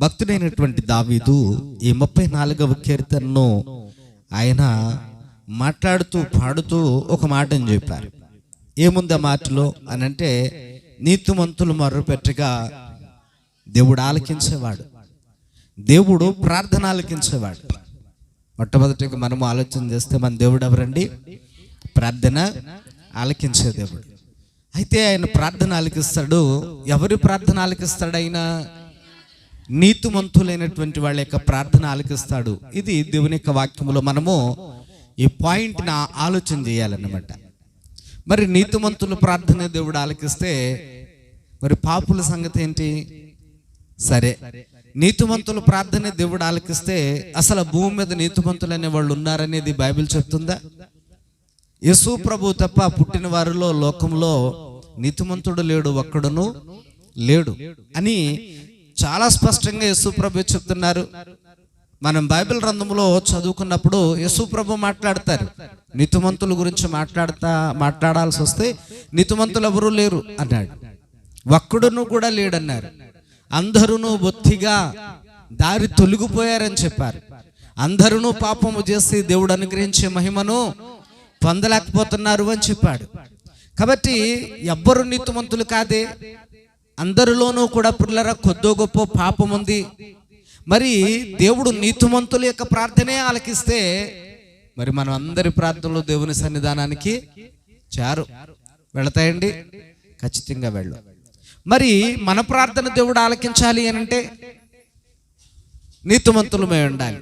భక్తుడైనటువంటి దావీదు ఈ 34వ కీర్తనను ఆయన మాట్లాడుతూ పాడుతూ ఒక మాటని చెప్పారు. ఏముంది ఆ మాటలో అని అంటే, నీతిమంతులు మొర్రపెట్టగా దేవుడు ఆలకించేవాడు, దేవుడు ప్రార్థన ఆలకించేవాడు. మొట్టమొదటిగా మనము ఆలోచన చేస్తే మన దేవుడు ఎవరండి? ప్రార్థన ఆలకించే దేవుడు. అయితే ఆయన ప్రార్థన ఆలకిస్తాడు. ఎవరి ప్రార్థన ఆలకిస్తాడు? ఆయన నీతిమంతులైనటువంటి వాళ్ళ యొక్క ప్రార్థన ఆలకిస్తాడు. ఇది దేవుని యొక్క వాక్యములో మనము ఈ పాయింట్ని ఆలోచన చేయాలన్నమాట. మరి నీతిమంతుల ప్రార్థన దేవుడు ఆలకిస్తే మరి పాపుల సంగతి ఏంటి? సరే, నీతిమంతుల ప్రార్థన దేవుడు ఆలకిస్తే అసలు భూమి మీద నీతిమంతులు అనే వాళ్ళు ఉన్నారనేది బైబిల్ చెప్తుందా? యేసు ప్రభు తప్ప పుట్టిన వారిలో లోకంలో నీతిమంతుడు లేడు, ఒక్కడును లేడు అని చాలా స్పష్టంగా యేసు ప్రభు చెప్తున్నారు. మనం బైబిల్ గ్రంథంలో చదువుకున్నప్పుడు యేసు ప్రభు మాట్లాడతారు. నీతిమంతుల గురించి మాట్లాడాల్సి వస్తే నీతిమంతులు ఎవరూ లేరు అన్నాడు, ఒక్కడును కూడా లేడన్నారు. అందరూ బొత్తిగా దారి తొలగిపోయారని చెప్పారు. అందరూ పాపము చేసి దేవుడు అనుగ్రహించే మహిమను పొందలేకపోతున్నారు అని చెప్పాడు. కాబట్టి ఎవ్వరు నీతిమంతులు కాదే, అందరిలోనూ కూడా పిల్లల కొద్దో గొప్ప పాపం ఉంది. మరి దేవుడు నీతిమంతుల యొక్క ప్రార్థనే ఆలకిస్తే మరి మనం అందరి ప్రార్థనలు దేవుని సన్నిధానానికి వెళతాయండి? ఖచ్చితంగా వెళ్ళు. మరి మన ప్రార్థన దేవుడు ఆలకించాలి అని అంటే నీతిమంతులమై ఉండాలి.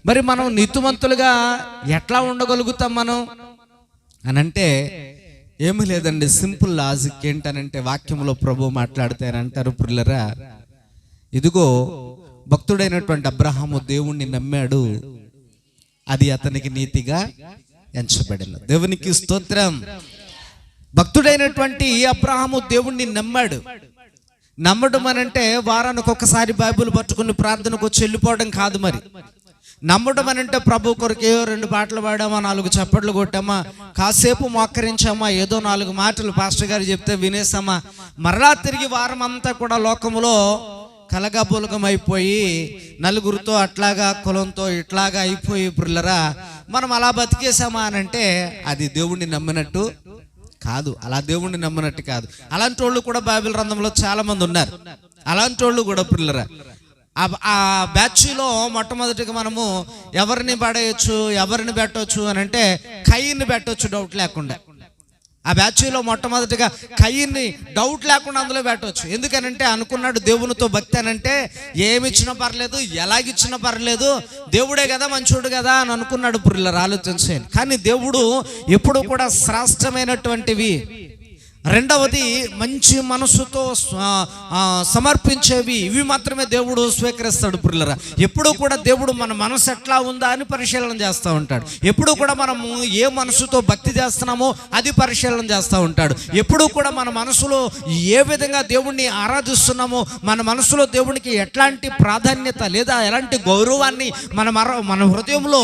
మరి మనం నీతిమంతులుగా ఎట్లా ఉండగలుగుతాం మనం అనంటే ఏమీ లేదండి, సింపుల్ లాజిక్. ఏంటనంటే వాక్యంలో ప్రభు మాట్లాడతారంటారు, పిల్లరా ఇదిగో భక్తుడైనటువంటి అబ్రహాము దేవుణ్ణి నమ్మాడు, అది అతనికి నీతిగా ఎంచబడేలా. దేవునికి స్తోత్రం. భక్తుడైనటువంటి అబ్రహాము దేవుణ్ణి నమ్మాడు. నమ్మడం అనంటే వారానికి ఒకసారి బైబిల్ పట్టుకుని ప్రార్థనకు వచ్చి వెళ్ళిపోవడం కాదు. మరి నమ్మడం అనంటే ప్రభు కొరకు 2 పాటలు పాడామా, 4 చప్పట్లు కొట్టామా, కాసేపు మోకరించామా, ఏదో 4 మాటలు పాస్టర్ గారు చెప్తే వినేసామా, మరలా తిరిగి వారం అంతా కూడా లోకంలో కలగాబులగం అయిపోయి నలుగురితో అట్లాగా కులంతో ఇట్లాగా అయిపోయి పిల్లరా మనం అలా బతికేసామా అనంటే అది దేవుణ్ణి నమ్మినట్టు కాదు. అలా దేవుణ్ణి నమ్మినట్టు కాదు. అలాంటి వాళ్ళు కూడా బైబిల్ గ్రంథంలో చాలా మంది ఉన్నారు. అలాంటి వాళ్ళు కూడా పిల్లరా ఆ బ్యాచ్లో మొట్టమొదటిగా మనము ఎవరిని పడేయచ్చు, ఎవరిని పెట్టవచ్చు అని అంటే కయ్యని పెట్టవచ్చు డౌట్ లేకుండా. ఆ బ్యాచ్లో మొట్టమొదటిగా కయ్యని డౌట్ లేకుండా అందులో పెట్టవచ్చు. ఎందుకనంటే అనుకున్నాడు దేవునితో భక్తి అనంటే ఏమి ఇచ్చినా పర్లేదు, ఎలాగిచ్చినా పర్లేదు, దేవుడే కదా మంచోడు కదా అని అనుకున్నాడు. పిల్లలు ఆలోచించండి. కానీ దేవుడు ఎప్పుడు కూడా శ్రేష్టమైనటువంటివి, రెండవది మంచి మనసుతో సమర్పించేవి, ఇవి మాత్రమే దేవుడు స్వీకరిస్తాడు. పిల్లరా ఎప్పుడు కూడా దేవుడు మన మనసు ఎట్లా ఉందా అని పరిశీలన చేస్తూ ఉంటాడు. ఎప్పుడు కూడా మనము ఏ మనసుతో భక్తి చేస్తున్నామో అది పరిశీలన చేస్తూ ఉంటాడు. ఎప్పుడు కూడా మన మనసులో ఏ విధంగా దేవుణ్ణి ఆరాధిస్తున్నామో, మన మనసులో దేవునికి ఎట్లాంటి ప్రాధాన్యత లేదా ఎలాంటి గౌరవాన్ని మన హృదయంలో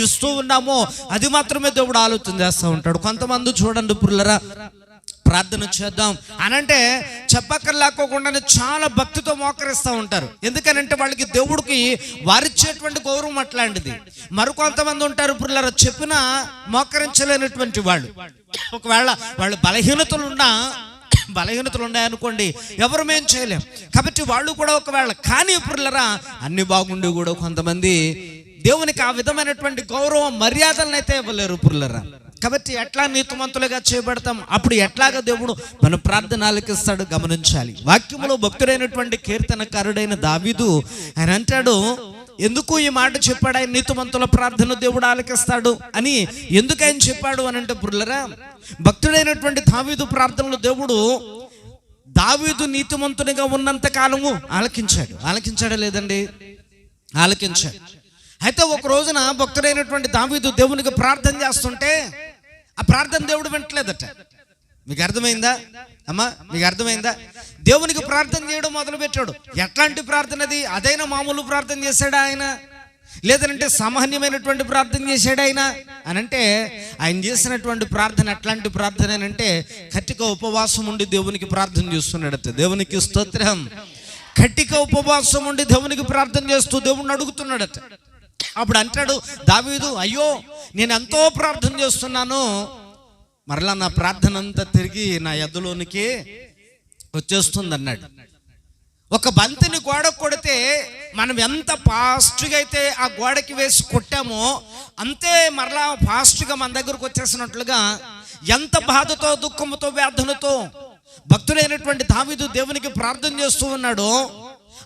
ఇస్తూ ఉన్నామో అది మాత్రమే దేవుడు ఆలోచన చేస్తూ ఉంటాడు. కొంతమంది చూడండి పిల్లరా, ప్రార్థన చేద్దాం అనంటే చెప్పక్కర్లేకోకుండానే చాలా భక్తితో మోకరిస్తూ ఉంటారు. ఎందుకనంటే వాళ్ళకి దేవుడికి వారిచ్చేటువంటి గౌరవం అట్లాంటిది. మరికొంతమంది ఉంటారు పిల్లలు చెప్పినా మోకరించలేనటువంటి వాళ్ళు. ఒకవేళ వాళ్ళు బలహీనతలు ఉన్నాయనుకోండి, ఎవరు మేం చేయలేం. కాబట్టి వాళ్ళు కూడా ఒకవేళ కానీ పిల్లరా అన్ని బాగుండి కూడా కొంతమంది దేవునికి ఆ విధమైనటువంటి గౌరవం మర్యాదలను అయితే ఇవ్వలేరు పిల్లరా. కాబట్టి ఎట్లా నీతిమంతులుగా చేయబడతాం? అప్పుడు ఎట్లాగా దేవుడు మన ప్రార్థన ఆలకిస్తాడు గమనించాలి. వాక్యంలో భక్తుడైనటువంటి కీర్తనకారుడైన దావీదు ఆయన అంటాడు, ఎందుకు ఈ మాట చెప్పాడు? ఆయన నీతిమంతుల ప్రార్థన దేవుడు ఆలకిస్తాడు అని ఎందుకు ఆయన చెప్పాడు అని అంటే పుల్లరా, భక్తుడైనటువంటి దావీదు ప్రార్థనలో దేవుడు దావీదు నీతిమంతునిగా ఉన్నంత కాలము ఆలకించాడా లేదండి? ఆలకించాడు. అయితే ఒక రోజున భక్తుడైనటువంటి దావీదు దేవునికి ప్రార్థన చేస్తుంటే ఆ ప్రార్థన దేవుడు వింటలేదట. మీకు అర్థమైందా అమ్మా? మీకు అర్థమైందా? దేవునికి ప్రార్థన చేయడం మొదలు పెట్టాడు. ఎట్లాంటి ప్రార్థన అది? అదైనా మామూలు ప్రార్థన చేశాడా ఆయన? లేదంటే సామాన్యమైనటువంటి ప్రార్థన చేశాడు ఆయన అనంటే ఆయన చేసినటువంటి ప్రార్థన ఎట్లాంటి ప్రార్థన అంటే గట్టిగా ఉపవాసం ఉండి దేవునికి ప్రార్థన చేస్తున్నాడట. దేవునికి స్తోత్రం. కటిక ఉపవాసం ఉండి దేవునికి ప్రార్థన చేస్తూ దేవుణ్ణి అడుగుతున్నాడట. అప్పుడు అంటాడు దావీదు, అయ్యో నేను ఎంతో ప్రార్థన చేస్తున్నాను, మరలా నా ప్రార్థన అంతా తిరిగి నా ఎద్దులోనికి వచ్చేస్తుంది అన్నాడు. ఒక బంతిని గోడకు కొడితే మనం ఎంత ఫాస్ట్గా అయితే ఆ గోడకి వేసి కొట్టామో అంతే మరలా ఫాస్ట్గా మన దగ్గరకు వచ్చేసినట్లుగా ఎంత బాధతో, దుఃఖంతో, వేదనతో భక్తుడైనటువంటి దావీదు దేవునికి ప్రార్థన చేస్తూ ఉన్నాడో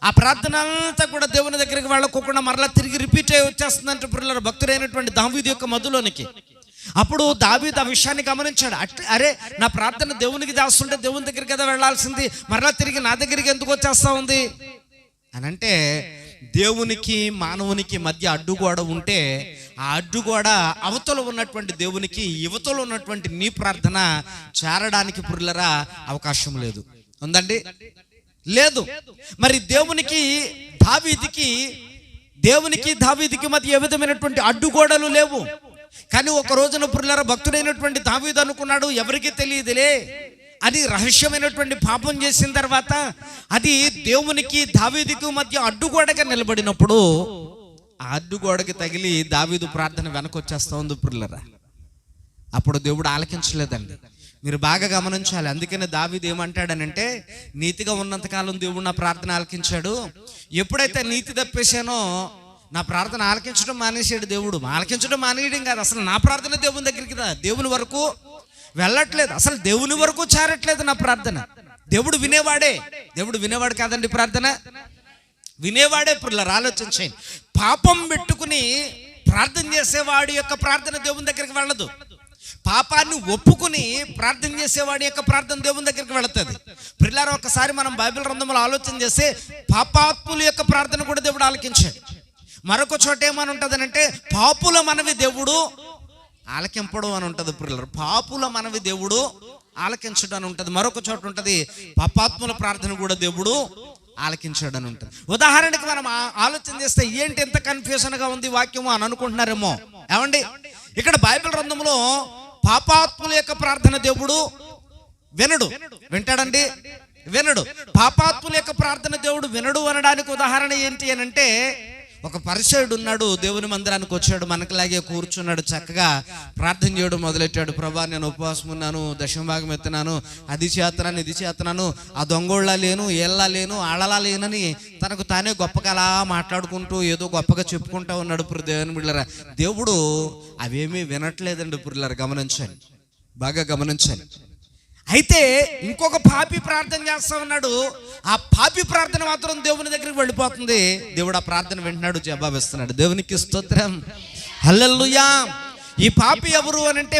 ఆ ప్రార్థన అంతా కూడా దేవుని దగ్గరికి వెళ్ళకోకుండా మరలా తిరిగి రిపీట్ అయ్యి వచ్చేస్తుందంటే పిల్లలు భక్తుడైనటువంటి దావీదు యొక్క మధులోనికి. అప్పుడు దావీదు ఆ విషయాన్ని గమనించాడు. అరే నా ప్రార్థన దేవునికి చేస్తుంటే దేవుని దగ్గరికి కదా వెళ్ళాల్సింది, మరలా తిరిగి నా దగ్గరికి ఎందుకు వచ్చేస్తా ఉంది అని అంటే, దేవునికి మానవునికి మధ్య అడ్డుగోడ ఉంటే ఆ అడ్డుగోడ అవతల ఉన్నటువంటి దేవునికి యువతలో ఉన్నటువంటి నీ ప్రార్థన చేరడానికి పుర్లరా అవకాశం లేదు. ఉందండి? లేదు. మరి దేవునికి దావీదుకి మధ్య ఏ విధమైనటువంటి అడ్డుగోడలు లేవు. కానీ ఒక రోజున పుర్లరా భక్తుడైనటువంటి దావీదు అనుకున్నాడు, ఎవరికి తెలియదులే అది రహస్యమైనటువంటి పాపం చేసిన తర్వాత అది దేవునికి దావీదుకు మధ్య అడ్డుగోడగా నిలబడినప్పుడు ఆ అడ్డుగోడకి తగిలి దావీదు ప్రార్థన వెనకొచ్చేస్తా ఉంది పుర్లరా. అప్పుడు దేవుడు ఆలకించలేదండి. మీరు బాగా గమనించాలి. అందుకనే దావీదు ఏమంటాడనంటే, నీతిగా ఉన్నంతకాలం దేవుడు నా ప్రార్థన ఆలకించాడు, ఎప్పుడైతే నీతి తప్పేశానో నా ప్రార్థన ఆలకించడం మానేసాడు దేవుడు. ఆలకించడం మానేయడం కాదు, అసలు నా ప్రార్థన దేవుని దగ్గరికి దేవుని వరకు వెళ్ళట్లేదు, అసలు దేవుని వరకు చేరట్లేదు నా ప్రార్థన. దేవుడు వినేవాడు కాదండి, ప్రార్థన వినేవాడే. పిల్లలు ఆలోచించండి, పాపం పెట్టుకుని ప్రార్థన చేసేవాడి యొక్క ప్రార్థన దేవుని దగ్గరికి వెళ్ళదు. పాపాన్ని ఒప్పుకుని ప్రార్థన చేసేవాడి యొక్క ప్రార్థన దేవుని దగ్గరికి వెళుతుంది. పిల్లలు ఒకసారి మనం బైబిల్ గ్రంథంలో ఆలోచన చేస్తే పాపాత్ముల యొక్క ప్రార్థన కూడా దేవుడు ఆలకించాడు. మరొక చోట ఏమని ఉంటుందనంటే, పాపుల మనవి దేవుడు ఆలకింపడం అని ఉంటుంది. పిల్లలు పాపుల మనవి దేవుడు ఆలకించడం అని ఉంటుంది. మరొక చోట ఉంటుంది, పాపాత్ముల ప్రార్థన కూడా దేవుడు ఆలకించాడు అని ఉంటుంది. ఉదాహరణకి మనం ఆలోచన చేస్తే ఏంటి ఎంత కన్ఫ్యూజన్గా ఉంది వాక్యము అని అనుకుంటున్నారేమో. ఏమండి, ఇక్కడ బైబిల్ గ్రంథంలో పాపాత్ముల యొక్క ప్రార్థన దేవుడు వింటాడండి, వినడు. పాపాత్ముల యొక్క ప్రార్థన దేవుడు వినడు అనడానికి ఉదాహరణ ఏంటి అని అంటే, ఒక పరిసయుడు ఉన్నాడు, దేవుని మందిరానికి వచ్చాడు, మనకులాగే కూర్చున్నాడు, చక్కగా ప్రార్థన చేయడం మొదలెట్టాడు. ప్రభా నేను ఉపవాసం ఉన్నాను, దశమభాగం ఎత్తున్నాను, అది చేస్తున్నాను, ఇది చేస్తున్నాను, ఆ దొంగోళ్ళ లేను, ఏళ్ళ లేను, ఆళ్ళలా లేనని తనకు తానే గొప్పగా అలా మాట్లాడుకుంటూ ఏదో గొప్పగా చెప్పుకుంటూ ఉన్నాడు. దేవుని బిడ్డలారా, దేవుడు అవేమీ వినట్లేదండి. పిల్లలారా గమనించాలి, బాగా గమనించాలి. అయితే ఇంకొక పాపి ప్రార్థన చేస్తా ఉన్నాడు, ఆ పాపి ప్రార్థన మాత్రం దేవుని దగ్గరికి వెళ్ళిపోతుంది. దేవుడు ఆ ప్రార్థన వింటున్నాడు, జవాబిస్తున్నాడు. దేవునికి స్తోత్రం, హల్లెలూయా. ఈ పాపి ఎవరు అని అంటే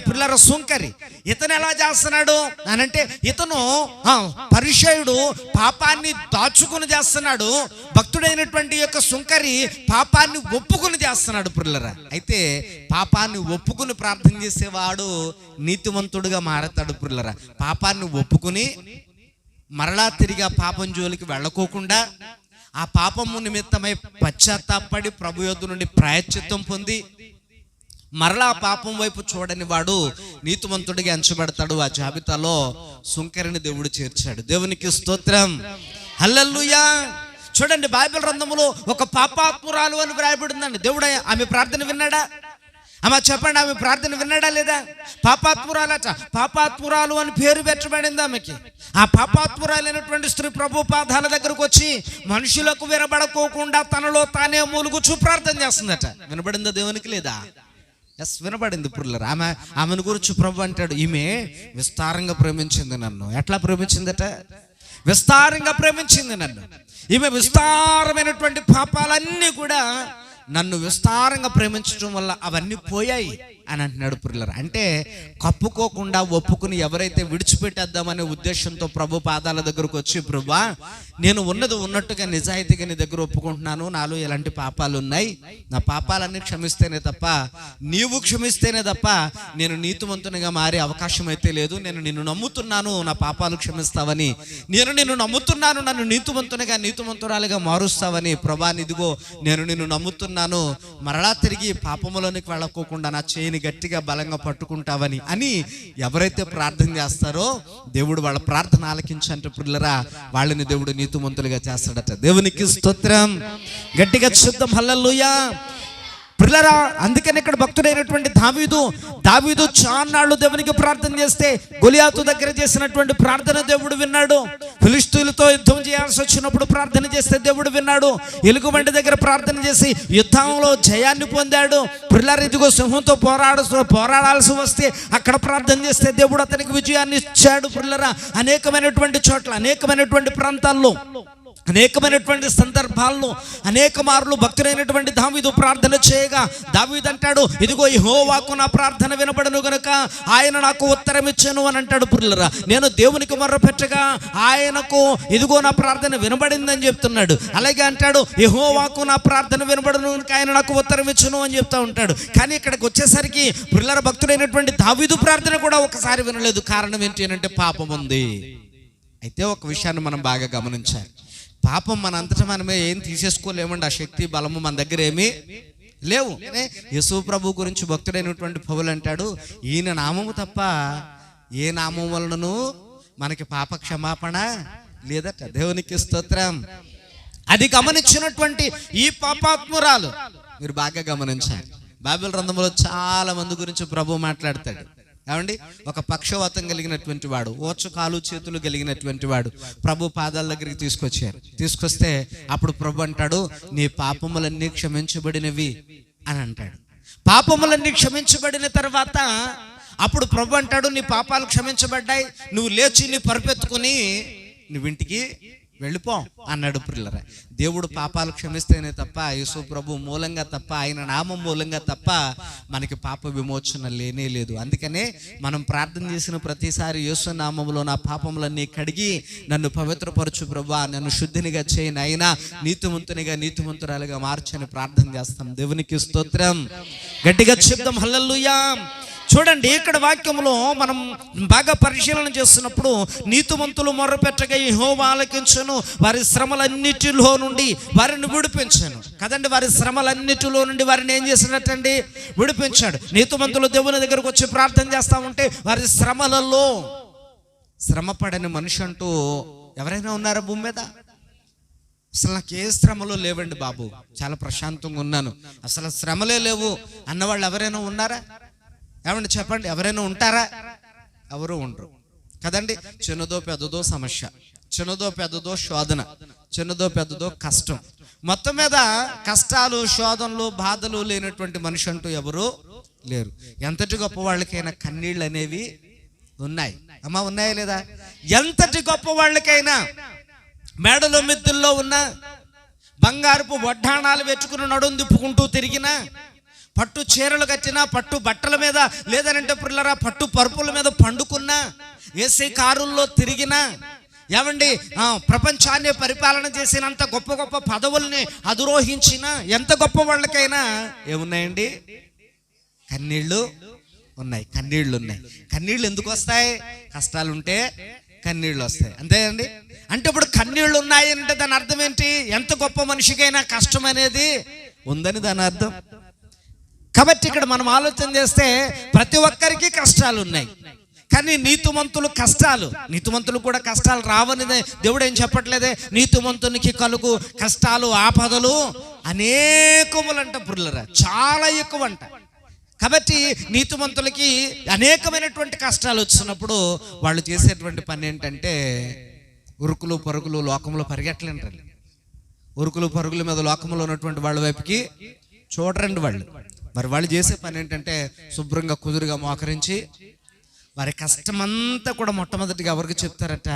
పిల్లల సుంకరి. ఇతను ఎలా చేస్తున్నాడు అని అంటే, ఇతను పరిచయుడు పాపాన్ని దాచుకుని చేస్తున్నాడు, భక్తుడైనటువంటి యొక్క సుంకరి పాపాన్ని ఒప్పుకుని చేస్తున్నాడు. పిల్లరా, అయితే పాపాన్ని ఒప్పుకుని ప్రార్థన చేసేవాడు నీతివంతుడుగా మారతాడు. పిల్లరా, పాపాన్ని ఒప్పుకుని మరలా తిరిగి ఆ పాపం జోలికి వెళ్ళకోకుండా ఆ పాపము నిమిత్తమై పశ్చాత్తాపడి ప్రభు యొద్ద నుండి ప్రాయశ్చిత్తం పొంది మరలా పాపం వైపు చూడని వాడు నీతిమంతుడిగా ఎంచబడతాడు. ఆ జాబితాలో సుంకరిని దేవుడు చేర్చాడు. దేవునికి స్తోత్రం, హల్లెలూయా. చూడండి, బైబిల్ గ్రంథంలో ఒక పాపాత్మురాలు అని వ్రాయబడిందండి. దేవుడు ఆమె ప్రార్థన విన్నాడా? అమ్మ చెప్పండి, ఆమె ప్రార్థన విన్నాడా లేదా? పాపాత్మురాలు అని పేరు పెట్టబడింది ఆమెకి. ఆ పాపాత్మురాలైనటువంటి స్త్రీ ప్రభు పాదాల దగ్గరకు వచ్చి మనుషులకు వినబడకోకుండా తనలో తానే మూలుగుచూ ప్రార్థన చేస్తుందట. వినబడిందా దేవునికి? లేదా? ఎస్, వినబడింది. పుర్లర్ ఆమెను గురించి ప్రభు అంటాడు, ఈమె విస్తారంగా ప్రేమించింది నన్ను. ఎట్లా ప్రేమించిందట? విస్తారంగా ప్రేమించింది నన్ను. ఈమె విస్తారమైనటువంటి పాపాలన్నీ కూడా నన్ను విస్తారంగా ప్రేమించడం వల్ల అవన్నీ పోయాయి అని అంటున్నాడు. పుర్లర్ అంటే కప్పుకోకుండా ఒప్పుకుని ఎవరైతే విడిచిపెట్టేద్దామనే ఉద్దేశంతో ప్రభు పాదాల దగ్గరకు వచ్చి, ప్రభువా నేను ఉన్నది ఉన్నట్టుగా నిజాయితీగా నీ దగ్గర ఒప్పుకుంటున్నాను, నాలో ఎలాంటి పాపాలు ఉన్నాయి, నా పాపాలన్నీ క్షమిస్తేనే తప్ప, నీవు క్షమిస్తేనే తప్ప నేను నీతివంతునిగా మారే అవకాశం అయితే లేదు. నేను నిన్ను నమ్ముతున్నాను, నా పాపాలు క్షమిస్తావని. నేను నిన్ను నమ్ముతున్నాను, నన్ను నీతివంతురాలిగా మారుస్తావని. ప్రభా ఇదిగో నేను నిన్ను నమ్ముతున్నాను, మరలా తిరిగి పాపములోనికి వెళ్ళకోకుండా నా చేయని చేయిని గట్టిగా బలంగా పట్టుకుంటావని అని ఎవరైతే ప్రార్థన చేస్తారో దేవుడు వాళ్ళ ప్రార్థన ఆలకించంటే పిల్లరా వాళ్ళని దేవుడు నీతిమంతులుగా చేస్తాడట. దేవునికి స్తోత్రం. గట్టిగా శుద్ధం హల్లెలూయా. పిల్లరా అందుకని ఇక్కడ భక్తుడైనటువంటి దావీదు చాన్నాళ్ళు దేవునికి ప్రార్థన చేస్తే గొలియాతు దగ్గర చేసినటువంటి ప్రార్థన దేవుడు విన్నాడు. ఫిలిష్తీయులతో యుద్ధం చేయాల్సి వచ్చినప్పుడు ప్రార్థన చేస్తే దేవుడు విన్నాడు. ఎలుగుబంటి దగ్గర ప్రార్థన చేసి యుద్ధంలో జయాన్ని పొందాడు. పిల్లరా ఇదిగో సింహంతో పోరాడాల్సి వస్తే అక్కడ ప్రార్థన చేస్తే దేవుడు అతనికి విజయాన్ని ఇచ్చాడు. పిల్లరా అనేకమైనటువంటి చోట్ల అనేకమైనటువంటి ప్రాంతాల్లో అనేకమైనటువంటి సందర్భాల్లో అనేక మార్లు భక్తుడైనటువంటి దావీదు ప్రార్థన చేయగా దావీదు అంటాడు, ఇదిగో యెహోవాకు నా ప్రార్థన వినబడును గనుక ఆయన నాకు ఉత్తరం ఇచ్చాను అని అంటాడు. పిల్లరా నేను దేవునికి మొర్రపెట్టగా ఆయనకు ఇదిగో నా ప్రార్థన వినబడిందని చెప్తున్నాడు. అలాగే అంటాడు యెహోవాకు నా ప్రార్థన వినబడును గనుక ఆయన నాకు ఉత్తరం ఇచ్చును అని చెప్తా ఉంటాడు. కానీ ఇక్కడికి వచ్చేసరికి పిల్లల భక్తుడైనటువంటి దావీదు ప్రార్థన కూడా ఒకసారి వినలేదు. కారణం ఏంటి అంటే పాపం ఉంది. అయితే ఒక విషయాన్ని మనం బాగా గమనించాలి. పాపం మన అంతటా మనమే ఏం తీసేసుకోలేమండి. ఆ శక్తి బలము మన దగ్గర ఏమీ లేవు. యేసు ప్రభు గురించి భక్తుడైనటువంటి పౌలు అంటాడు, ఈయన నామము తప్ప ఏ నామం వలనను మనకి పాప క్షమాపణ లేదట. దేవునికి స్తోత్రం. అది గమనించినటువంటి ఈ పాపాత్మురాలు మీరు బాగా గమనించాలి. బైబిల్ గ్రంథంలో చాలా మంది గురించి ప్రభు మాట్లాడతాడు. ఏమండి ఒక పక్షవాతం కలిగినటువంటి వాడు, ఓచు కాలు చేతులు కలిగినటువంటి వాడు ప్రభు పాదాల దగ్గరికి తీసుకొస్తే అప్పుడు ప్రభు అంటాడు, నీ పాపములన్నీ క్షమించబడినవి అని అంటాడు. పాపములన్నీ క్షమించబడిన తర్వాత అప్పుడు ప్రభు అంటాడు, నీ పాపాలు క్షమించబడ్డాయి, నువ్వు లేచి నీ పరుపెత్తుకుని నువ్వు ఇంటికి వెళ్ళిపో అన్నాడు. పిల్లరా దేవుడు పాపాలు క్షమిస్తేనే తప్ప యేసు ప్రభు మూలంగా తప్ప ఆయన నామం మూలంగా తప్ప మనకి పాప విమోచన లేనే లేదు. అందుకనే మనం ప్రార్థన చేసిన ప్రతిసారి యేసు నామములో నా పాపములన్నీ కడిగి నన్ను పవిత్రపరచు ప్రభువా, నన్ను శుద్ధినిగా చేయను, అయినా నీతిమంతురాలుగా మార్చని ప్రార్థన చేస్తాం. దేవునికి స్తోత్రం. గట్టిగా చెప్దాం హల్లెలూయా. చూడండి ఇక్కడ వాక్యంలో మనం బాగా పరిశీలన చేస్తున్నప్పుడు నీతిమంతులు మొర్రపెట్టగా యెహోవా ఆలకించును, వారి శ్రమలన్నిటిలో నుండి వారిని విడిపించాను కదండి. వారి శ్రమలన్నిటిలో నుండి వారిని ఏం చేసినట్టండి? విడిపించాడు. నీతిమంతులు దేవుని దగ్గరకు వచ్చి ప్రార్థన చేస్తా ఉంటే వారి శ్రమలలో శ్రమపడని మనిషి అంటూ ఎవరైనా ఉన్నారా భూమి మీద? అసలు నాకు ఏ శ్రమలు లేవండి బాబు, చాలా ప్రశాంతంగా ఉన్నాను, అసలు శ్రమలే లేవు అన్నవాళ్ళు ఎవరైనా ఉన్నారా? ఏమండి చెప్పండి, ఎవరైనా ఉంటారా? ఎవరు ఉండరు కదండి. చిన్నదో పెద్దదో సమస్య, చిన్నదో పెద్దదో శోధన, చిన్నదో పెద్దదో కష్టం, మొత్తం మీద కష్టాలు శోధనలు బాధలు లేనటువంటి మనిషి అంటూ ఎవరు లేరు. ఎంతటి గొప్ప వాళ్ళకైనా కన్నీళ్ళు అనేవి ఉన్నాయి. అమ్మా ఉన్నాయా లేదా? ఎంతటి గొప్ప వాళ్ళకైనా మేడలో మిద్దుల్లో ఉన్న బంగారపు వడ్డాణాలు పెట్టుకుని నడుం తిప్పుకుంటూ తిరిగినా, పట్టు చీరలు కట్టినా, పట్టు బట్టల మీద లేదనంటే పిల్లరా పట్టు పరుపుల మీద పండుకున్నా, ఏసీ కారుల్లో తిరిగినా, ఏమండి ప్రపంచాన్ని పరిపాలన చేసినంత గొప్ప గొప్ప పదవుల్ని అధిరోహించిన ఎంత గొప్ప వాళ్ళకైనా ఏమున్నాయండి? కన్నీళ్ళు ఉన్నాయి. కన్నీళ్ళు ఎందుకు వస్తాయి? కష్టాలుంటే కన్నీళ్ళు వస్తాయి, అంతే అండి. అంటే ఇప్పుడు కన్నీళ్ళు ఉన్నాయి అంటే దాని అర్థం ఏంటి? ఎంత గొప్ప మనిషికైనా కష్టం అనేది ఉందని దాని అర్థం. కాబట్టి ఇక్కడ మనం ఆలోచన చేస్తే ప్రతి ఒక్కరికి కష్టాలు ఉన్నాయి. కానీ నీతిమంతులు కూడా కష్టాలు రావనిదే దేవుడు ఏం చెప్పట్లేదే. నీతిమంతునికి కలుగు కష్టాలు ఆపదలు అనేకములంట పుర్లరా, చాలా ఎక్కువ అంట. కాబట్టి నీతిమంతులకి అనేకమైనటువంటి కష్టాలు వచ్చినప్పుడు వాళ్ళు చేసేటువంటి పని ఏంటంటే ఉరుకులు పరుగులు లోకంలో పరిగెట్టలేంటారు. ఉరుకులు పరుగుల మీద లోకంలో ఉన్నటువంటి వాళ్ళ వైపుకి చూడరండి వాళ్ళు. మరి వాళ్ళు చేసే పని ఏంటంటే శుభ్రంగా కుదురుగా మోకరించి వారి కష్టమంతా కూడా మొట్టమొదటిగా ఎవరికి చెప్తారట?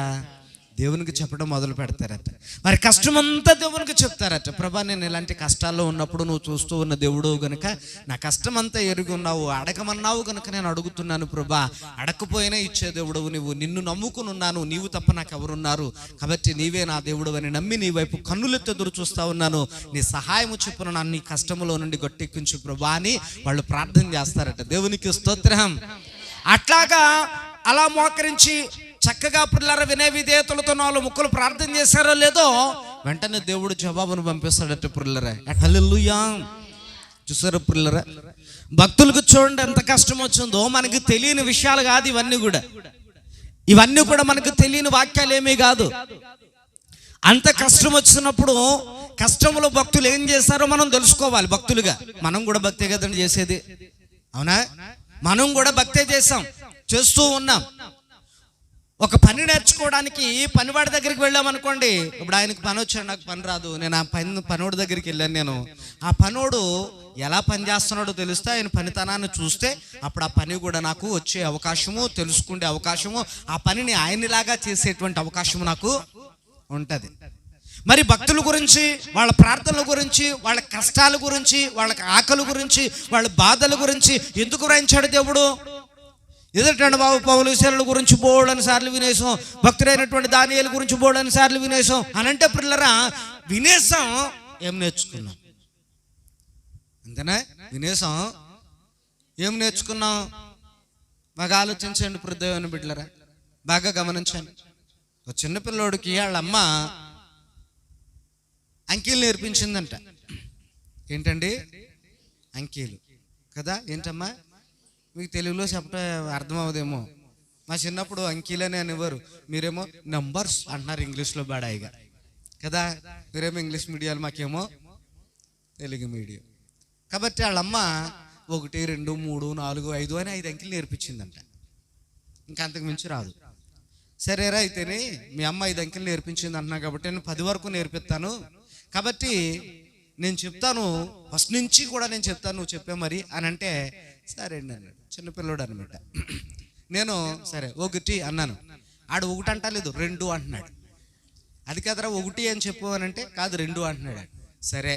దేవునికి చెప్పడం మొదలు పెడతారట. వారి కష్టమంతా దేవునికి చెప్తారట. ప్రభా నేను ఇలాంటి కష్టాల్లో ఉన్నప్పుడు నువ్వు చూస్తూ ఉన్న దేవుడు గనుక నా కష్టమంతా ఎరిగి ఉన్నావు, అడగమన్నావు కనుక నేను అడుగుతున్నాను ప్రభా, అడగకపోయినా ఇచ్చే దేవుడు నువ్వు, నిన్ను నమ్ముకుని ఉన్నాను, నీవు తప్ప నాకు ఎవరున్నారు, కాబట్టి నీవే నా దేవుడు అని నమ్మి నీ వైపు కన్నులెత్తి ఎదురు చూస్తా ఉన్నాను, నీ సహాయము చొప్పున నన్ను నీ కష్టములో నుండి గట్టెక్కించు ప్రభా అని వాళ్ళు ప్రార్థన చేస్తారట. దేవునికి స్తోత్రం. అట్లాగా అలా మోకరించి చక్కగా పిల్లల వినయ విధేయతలతో 4 ముక్కలు ప్రార్థన చేశారో లేదో వెంటనే దేవుడు జవాబును పంపిస్తాడట. పిల్లరా హల్లెలూయా. చూసారా పిల్లరా, భక్తులకు చూడండి ఎంత కష్టం వచ్చిందో. మనకి తెలియని విషయాలు కాదు ఇవన్నీ కూడా మనకు తెలియని వాక్యాలు ఏమీ కాదు. అంత కష్టం వచ్చినప్పుడు కష్టంలో భక్తులు ఏం చేస్తారో మనం తెలుసుకోవాలి. భక్తులుగా మనం కూడా భక్తే కదండి చేసేది, అవునా? మనం కూడా భక్తే చేస్తూ ఉన్నాం. ఒక పని నేర్చుకోవడానికి పనివాడి దగ్గరికి వెళ్ళామనుకోండి, ఇప్పుడు ఆయనకి పని వచ్చాడు, నాకు పని రాదు, నేను ఆ పనోడి దగ్గరికి వెళ్ళాను. నేను ఆ పనోడు ఎలా పని చేస్తున్నాడో తెలిస్తే, ఆయన పనితనాన్ని చూస్తే అప్పుడు ఆ పని కూడా నాకు వచ్చే అవకాశము, తెలుసుకునే అవకాశము, ఆ పనిని ఆయనలాగా చేసేటువంటి అవకాశము నాకు ఉంటుంది. మరి భక్తుల గురించి, వాళ్ళ ప్రార్థనల గురించి, వాళ్ళ కష్టాల గురించి, వాళ్ళ ఆకలి గురించి, వాళ్ళ బాధల గురించి ఎందుకు రాయించాడు దేవుడు? ఎదుటండి బాబు, పౌలు శీలల గురించి బోల్డని సార్లు వినేసాం, భక్తుడైనటువంటి దానియేలు గురించి బోల్డని సార్లు వినేసాం అని అంటే, పిల్లరా వినేసాం, ఏం నేర్చుకున్నాం? అంతేనా? వినేసాం, ఏం నేర్చుకున్నాం? బాగా ఆలోచించండి దేవుని బిడ్డలరా, బాగా గమనించండి. ఒక చిన్నపిల్లోడికి వాళ్ళ అమ్మ అంకీలు నేర్పించిందంట. ఏంటండి? అంకీలు కదా. ఏంటమ్మా మీకు తెలుగులో చెప్పడం అర్థమవుదేమో. మా చిన్నప్పుడు అంకీలనే అనేవారు, మీరేమో నంబర్స్ అంటున్నారు ఇంగ్లీష్లో బాడాయిగా కదా. మీరేమో ఇంగ్లీష్ మీడియాలు, మాకేమో తెలుగు మీడియం. కాబట్టి వాళ్ళమ్మ 1, 2, 3, 4, 5 అని 5 అంకెలు నేర్పించిందంట. ఇంకా అంతకు మించి రాదు. సరేరా, అయితేనే మీ అమ్మ 5 అంకెలు నేర్పించింది అంటున్నా కాబట్టి నేను 10 వరకు నేర్పిస్తాను, కాబట్టి నేను చెప్తాను, ఫస్ట్ నుంచి కూడా నేను చెప్తాను, నువ్వు చెప్పే మరి అని అంటే, సరే అండి అన్నాడు. చిన్నపిల్లడు అనమాట. నేను సరే 1 అన్నాను. ఆడు 1 అంటలేదు, 2 అంటున్నాడు. అది కదరా 1 అని చెప్పు అని అంటే, కాదు 2 అంటున్నాడు. సరే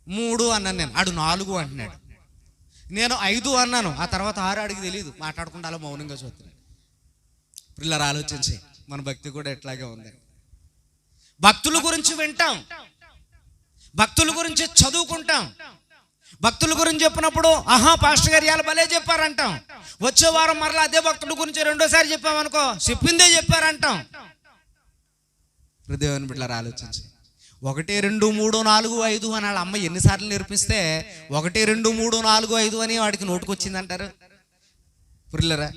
3 అన్నాను నేను, ఆడు 4 అంటున్నాడు. నేను 5 అన్నాను, ఆ తర్వాత 6 ఆడికి తెలియదు, మాట్లాడకుండా అలా మౌనంగా చూస్తున్నాడు. పిల్లలు ఆలోచించి, మన భక్తి కూడా ఎట్లాగే ఉంది. భక్తుల గురించి వింటాం, భక్తుల గురించి చదువుకుంటాం, భక్తుల గురించి చెప్పినప్పుడు ఆహా పాస్టర్ గారు ఇలా భలే చెప్పారంటాం. వచ్చే వారం మరలా అదే భక్తుల గురించి 2వ సారి చెప్పామనుకో, చెప్పిందే చెప్పారంటాం. హృదయాన్ని బిడ్డలారా ఆలోచించి, 1, 2, 3, 4, 5 అని వాళ్ళ అమ్మ ఎన్నిసార్లు నేర్పిస్తే 1, 2, 3, 4, 5 అని వాడికి నోటుకొచ్చిందంటారు? పిల్లరా,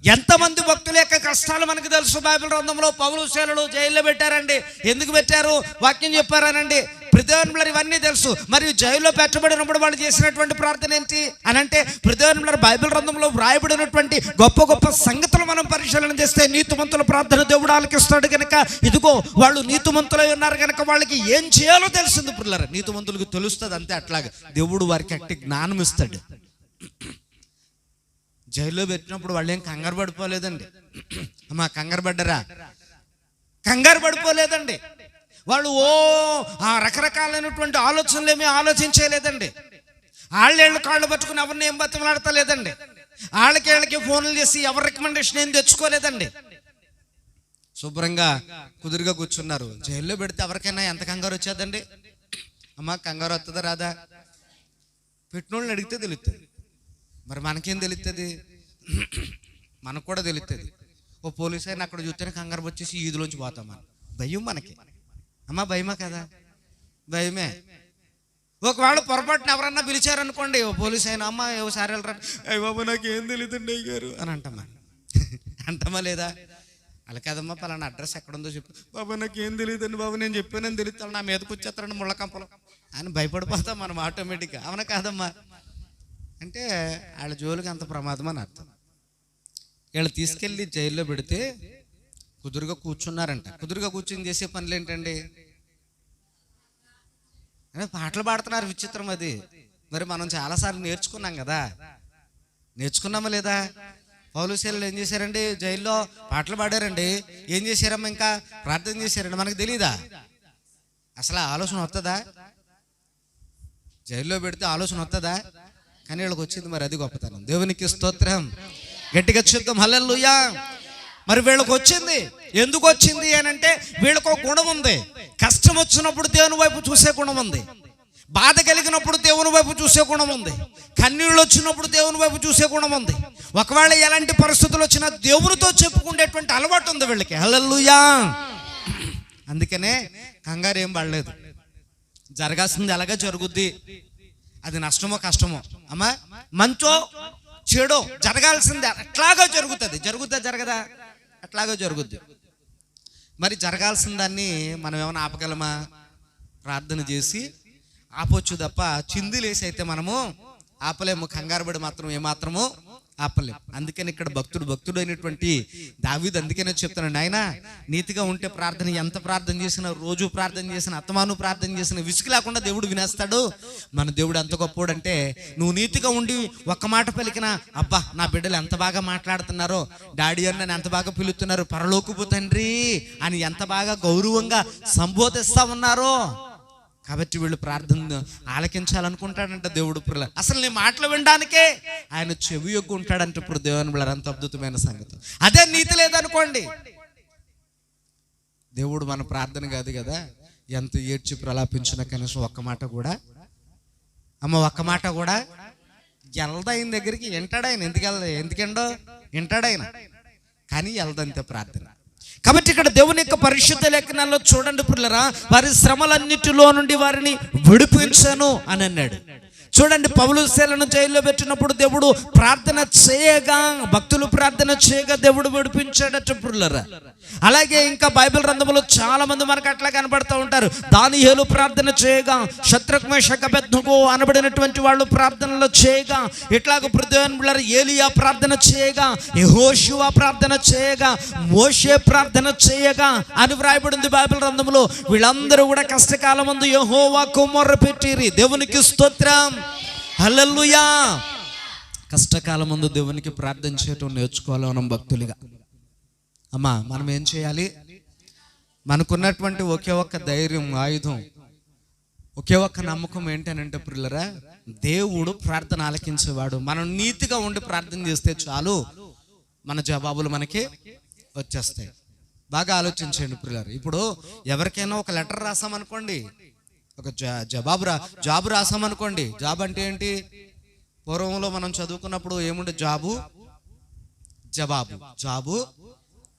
ఎంతమంది భక్తుల యొక్క కష్టాలు మనకు తెలుసు. బైబిల్ గ్రంథంలో పౌలు శీలలు జైల్లో పెట్టారండి. ఎందుకు పెట్టారు? వాక్యం చెప్పారనండి. ప్రతిదినం ఇవన్నీ తెలుసు. మరియు జైల్లో పెట్టబడినప్పుడు వాళ్ళు చేసినటువంటి ప్రార్థన ఏంటి అని అంటే, ప్రతిదినం బైబిల్ గ్రంథంలో వ్రాయబడినటువంటి గొప్ప గొప్ప సంగతులు మనం పరిశీలన చేస్తే, నీతిమంతుల ప్రార్థన దేవుడు ఆలకిస్తాడు కనుక, ఇదిగో వాళ్ళు నీతిమంతులై ఉన్నారు కనుక వాళ్ళకి ఏం చేయాలో తెలిసింది. పిల్లలు, నీతిమంతులకు తెలుస్తుంది అంతే. అట్లాగే దేవుడు వారికి అట్టి జ్ఞానం ఇస్తాడు. జైల్లో పెట్టినప్పుడు వాళ్ళు ఏం కంగారు పడిపోలేదండి. అమ్మా కంగారు పడ్డరా? కంగారు పడిపోలేదండి. వాళ్ళు ఆ రకరకాలైనటువంటి ఆలోచనలు ఏమీ ఆలోచించలేదండి. వాళ్ళేళ్ళు కాళ్ళు పట్టుకుని ఎవరిని ఏం బతిమలాడతలేదండి. వాళ్ళకి ఫోన్లు చేసి ఎవరి రికమెండేషన్ ఏం తెచ్చుకోలేదండి. శుభ్రంగా కుదురుగా కూర్చున్నారు. జైల్లో పెడితే ఎవరికైనా ఎంత కంగారు వచ్చేదండి? అమ్మా కంగారు వస్తుందా రాదా? పెట్టినోళ్ళని అడిగితే తెలుస్తుంది. మరి మనకేం తెలుస్తుంది? మనకు కూడా తెలుస్తుంది. ఓ పోలీసు అయినా అక్కడ చూస్తేనే కంగారు వచ్చేసి ఈదులోంచి పోతామని భయం మనకి. అమ్మా భయమా కదా? భయమే. ఒకవేళ పొరపాటున ఎవరన్నా పిలిచారనుకోండి, ఓ పోలీసు అయినా, అమ్మ ఒకసారి వెళ్ళరా, అయ్య బాబు నాకేం తెలియదండి అయ్యారు అని అంటామా? అంటామా లేదా? అలా కదమ్మా, పలానా అడ్రస్ ఎక్కడుందో చెప్పు. బాబు నాకేం తెలియదండి బాబు, నేను చెప్పానని తెలుస్తాను, నా మీదకి వచ్చేస్తారండి ముళ్ళకంపలు అని భయపడిపోతాం మనం ఆటోమేటిక్గా. అవునా కాదమ్మా? అంటే వాళ్ళ జోలికి అంత ప్రమాదం అని అర్థం. వీళ్ళు తీసుకెళ్ళి జైల్లో పెడితే కుదురుగా కూర్చున్నారంట. కుదురుగా కూర్చొని చేసే పనులు ఏంటండి? పాటలు పాడుతున్నారు. విచిత్రం అది. మరి మనం చాలాసార్లు నేర్చుకున్నాం కదా, నేర్చుకున్నామా లేదా? పౌలు శీలలు ఏం చేశారండి? జైల్లో పాటలు పాడారండి. ఏం చేశారమ్మా? ఇంకా ప్రార్థన చేశారండి. మనకు తెలీదా? అసలు ఆలోచన వస్తుందా? జైల్లో పెడితే ఆలోచన వస్తుందా? కానీ వీళ్ళకి వచ్చింది. మరి అది గొప్పతనం. దేవునికి స్తోత్రం. గట్టిగా చెప్తాం హల్లెలూయా. మరి వీళ్ళకి వచ్చింది. ఎందుకు వచ్చింది అని అంటే, వీళ్ళకు ఒక గుణం ఉంది. కష్టం వచ్చినప్పుడు దేవుని వైపు చూసే గుణం ఉంది. బాధ కలిగినప్పుడు దేవుని వైపు చూసే గుణం ఉంది. కన్నీళ్ళు వచ్చినప్పుడు దేవుని వైపు చూసే గుణం ఉంది. ఒకవేళ ఎలాంటి పరిస్థితులు వచ్చినా దేవునితో చెప్పుకునేటువంటి అలవాటు ఉంది వీళ్ళకి. హల్లెలూయా. అందుకనే కంగారు ఏం పడలేదు. జరగాల్సింది అలాగే జరుగుద్ది. అది నష్టమో కష్టమో, అమ్మా మంచో చెడో జరగాల్సిందే, అట్లాగా జరగదా? అట్లాగా జరుగుద్ది. మరి జరగాల్సిన దాన్ని మనం ఏమైనా ఆపగలమా? ప్రార్థన చేసి ఆపొచ్చు తప్ప చిందులేసి అయితే మనము ఆపలేము. కంగారు పడి మాత్రం ఏమాత్రము ఆపలేము. అందుకని ఇక్కడ భక్తుడు అయినటువంటి దావీదు అందుకనే చెప్తున్నాడు, ఆయన నీతిగా ఉంటే ప్రార్థన ఎంత ప్రార్థన చేసినా, రోజు ప్రార్థన చేసిన, అత్తమాను ప్రార్థన చేసిన విసుగు లేకుండా దేవుడు వినేస్తాడు. మన దేవుడు ఎంత గొప్పోడు అంటే, నువ్వు నీతిగా ఉండి ఒక్క మాట పలికినా, అబ్బా నా బిడ్డలు ఎంత బాగా మాట్లాడుతున్నారో, డాడీ అని నన్ను ఎంత బాగా పిలుస్తున్నారు, పరలోకపు తండ్రి అని ఎంత బాగా గౌరవంగా సంబోధిస్తా ఉన్నారో. కాబట్టి వీళ్ళు ప్రార్థన ఆలకించాలనుకుంటాడంట దేవుడు. అసలు నీ మాటలు వినడానికే ఆయన చెవి యొగ్గు ఉంటాడంటే ఇప్పుడు దేవుని బిడ్డలారా, అంత అద్భుతమైన సంగతి. అదే నీతి లేదనుకోండి, దేవుడు మన ప్రార్థన కాదు కదా, ఎంత ఏడ్చి ప్రలాపించిన కనీసం ఒక్క మాట కూడా వెళ్దా ఆయన దగ్గరికి. వింటాడాయన, ఎందుకండో వింటాడాయన, కానీ వెళ్దంతే ప్రార్థన. కాబట్టి ఇక్కడ దేవుని యొక్క పరిశుద్ధ లేఖనాల్లో చూడండి ప్రియులారా, వారి శ్రమలన్నిటిలో నుండి వారిని విడిపించను అని అన్నాడు. చూడండి, పౌలు శీలను జైల్లో పెట్టినప్పుడు దేవుడు ప్రార్థన చేయగా, భక్తులు ప్రార్థన చేయగా దేవుడు విడిపించాడట ప్రియులారా. అలాగే ఇంకా బైబిల్ గ్రంథంలో చాలా మంది మనకు అట్లా కనబడుతూ ఉంటారు. దానియేలు ప్రార్థన చేయగా, షద్రక్ మేషక్ అబేద్నెగో అనబడినటువంటి వాళ్ళు ప్రార్థనలు చేయగా, ఇట్లాగ ప్రియులారా ఏలియా ప్రార్థన చేయగా, యెహోషువ ప్రార్థన చేయగా, మోషే ప్రార్థన చేయగా అని వ్రాయబడింది బైబిల్ గ్రంథంలో. వీళ్ళందరూ కూడా కష్టకాలం ముందు యెహోవాకు మొర్రపెట్టిరి. దేవునికి స్తోత్రం, హల్లెలూయా. కష్టకాలం ముందు దేవునికి ప్రార్థన చేయటం నేర్చుకోవాలి మనం భక్తులుగా. అమ్మా మనం ఏం చేయాలి? మనకున్నటువంటి ఒకే ఒక్క ధైర్యం, ఆయుధం, ఒకే ఒక్క నమ్మకం ఏంటనంటే ప్రియులారా, దేవుడు ప్రార్థన ఆలకించేవాడు. మనం నీతిగా ఉండి ప్రార్థన చేస్తే చాలు, మన జవాబులు మనకి వచ్చేస్తాయి. బాగా ఆలోచించండి ప్రియులారా. ఇప్పుడు ఎవరికైనా ఒక లెటర్ రాసామనుకోండి, ఒక జాబు రాసామనుకోండి. జాబ్ అంటే ఏంటి? పూర్వంలో మనం చదువుకున్నప్పుడు ఏముండే?